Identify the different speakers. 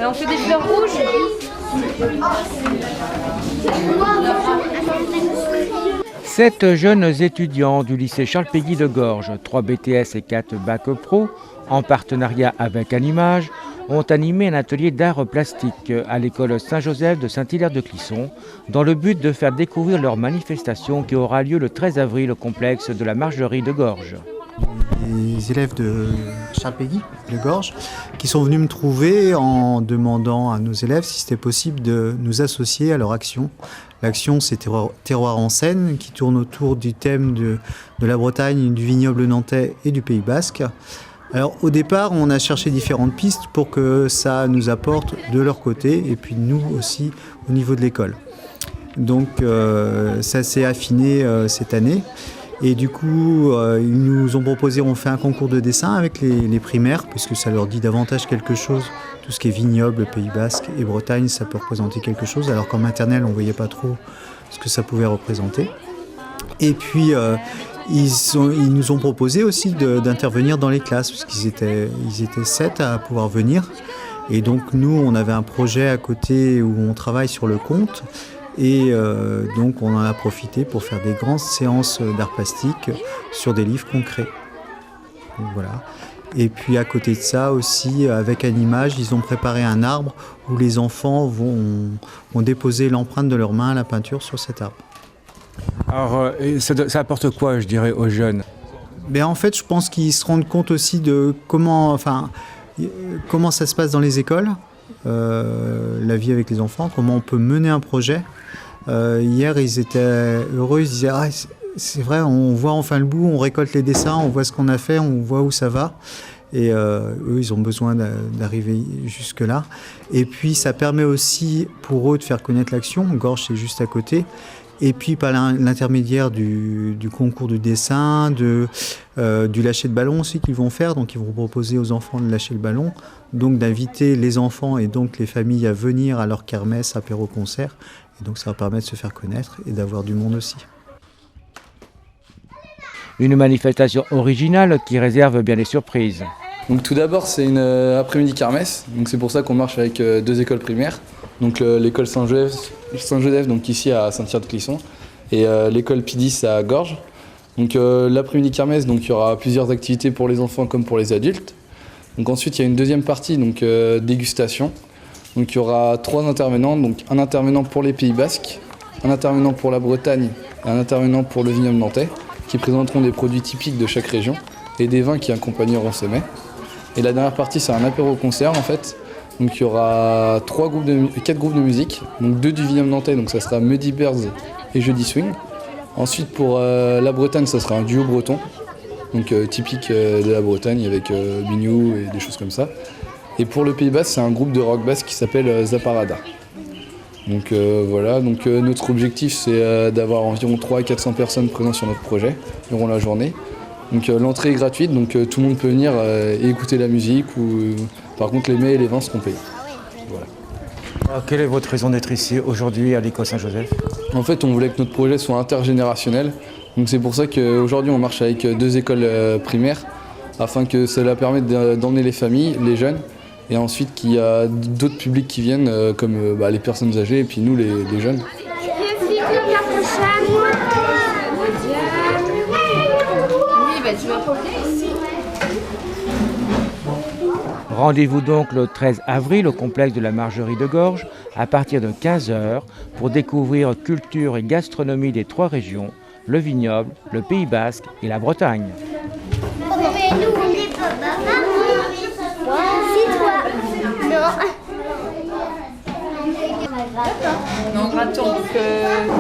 Speaker 1: On fait des fleurs rouges.
Speaker 2: Sept jeunes étudiants du lycée Charles Péguy de Gorges, 3 BTS et 4 Bac Pro, en partenariat avec Animage, ont animé un atelier d'art plastique à l'école Saint-Joseph de Saint-Hilaire-de-Clisson dans le but de faire découvrir leur manifestation qui aura lieu le 13 avril au complexe de la Margerie de Gorges.
Speaker 3: Les élèves de Charles Péguy de Gorges qui sont venus me trouver en demandant à nos élèves si c'était possible de nous associer à leur action. L'action, c'est Terroir en scène, qui tourne autour du thème de la Bretagne, du vignoble nantais et du Pays basque. Alors au départ, on a cherché différentes pistes pour que ça nous apporte de leur côté et puis nous aussi au niveau de l'école. Donc ça s'est affiné cette année. Et du coup, ils nous ont proposé, on fait un concours de dessin avec les primaires, puisque ça leur dit davantage quelque chose. Tout ce qui est vignoble, Pays basque et Bretagne, ça peut représenter quelque chose, alors qu'en maternelle, on ne voyait pas trop ce que ça pouvait représenter. Et puis, ils nous ont proposé aussi d'intervenir dans les classes, parce qu'ils étaient 7 à pouvoir venir. Et donc, nous, on avait un projet à côté où on travaille sur le conte. Et donc on en a profité pour faire des grandes séances d'art plastique sur des livres concrets. Donc, voilà. Et puis à côté de ça aussi, avec Animage, ils ont préparé un arbre où les enfants vont déposer l'empreinte de leur main à la peinture sur cet arbre.
Speaker 2: Alors ça apporte quoi, je dirais, aux jeunes?
Speaker 3: En fait, je pense qu'ils se rendent compte aussi de comment ça se passe dans les écoles, la vie avec les enfants, comment on peut mener un projet. Hier, ils étaient heureux, ils disaient c'est vrai, on voit enfin le bout, on récolte les dessins, on voit ce qu'on a fait, on voit où ça va. Et eux, ils ont besoin d'arriver jusque-là. Et puis, ça permet aussi pour eux de faire connaître l'action. Gorges, c'est juste à côté. Et puis, par l'intermédiaire du concours du dessin, du lâcher de ballon aussi qu'ils vont faire. Donc, ils vont proposer aux enfants de lâcher le ballon. Donc, d'inviter les enfants et donc les familles à venir à leur kermesse, apéro, concert. Et donc, ça va permettre de se faire connaître et d'avoir du monde aussi.
Speaker 2: Une manifestation originale qui réserve bien des surprises.
Speaker 4: Donc tout d'abord, c'est une après-midi kermesse. Donc c'est pour ça qu'on marche avec 2 écoles primaires. Donc l'école Saint-Joseph, donc ici à Saint-Hilaire-de-Clisson, et l'école P10 à Gorges. Donc l'après-midi kermesse, donc il y aura plusieurs activités pour les enfants comme pour les adultes. Donc ensuite, il y a une deuxième partie, donc dégustation. Donc il y aura 3 intervenants, donc un intervenant pour les Pays basques, un intervenant pour la Bretagne et un intervenant pour le vignoble nantais, qui présenteront des produits typiques de chaque région et des vins qui accompagneront ces mets. Et la dernière partie, c'est un apéro-concert en fait. Donc il y aura 4 groupes de musique, donc 2 du vignoble nantais, donc ça sera Muddy Birds et Jeudi Swing. Ensuite pour la Bretagne, ça sera un duo breton, donc typique de la Bretagne avec biniou et des choses comme ça. Et pour le Pays basque, c'est un groupe de rock basque qui s'appelle Zaparada. Donc voilà, donc notre objectif c'est d'avoir environ 300 à 400 personnes présentes sur notre projet durant la journée. Donc l'entrée est gratuite, donc tout le monde peut venir et écouter la musique. Par contre les mets et les vins seront payés. Voilà.
Speaker 2: Alors, quelle est votre raison d'être ici aujourd'hui à l'école Saint-Joseph?
Speaker 4: En fait, on voulait que notre projet soit intergénérationnel. Donc c'est pour ça qu'aujourd'hui on marche avec 2 écoles primaires afin que cela permette d'emmener les familles, les jeunes. Et ensuite qu'il y a d'autres publics qui viennent comme les personnes âgées et puis nous les jeunes.
Speaker 2: Rendez-vous donc le 13 avril au complexe de la Margerie de Gorges à partir de 15h pour découvrir culture et gastronomie des 3 régions, le vignoble, le Pays basque et la Bretagne.
Speaker 1: Non, gratin. Donc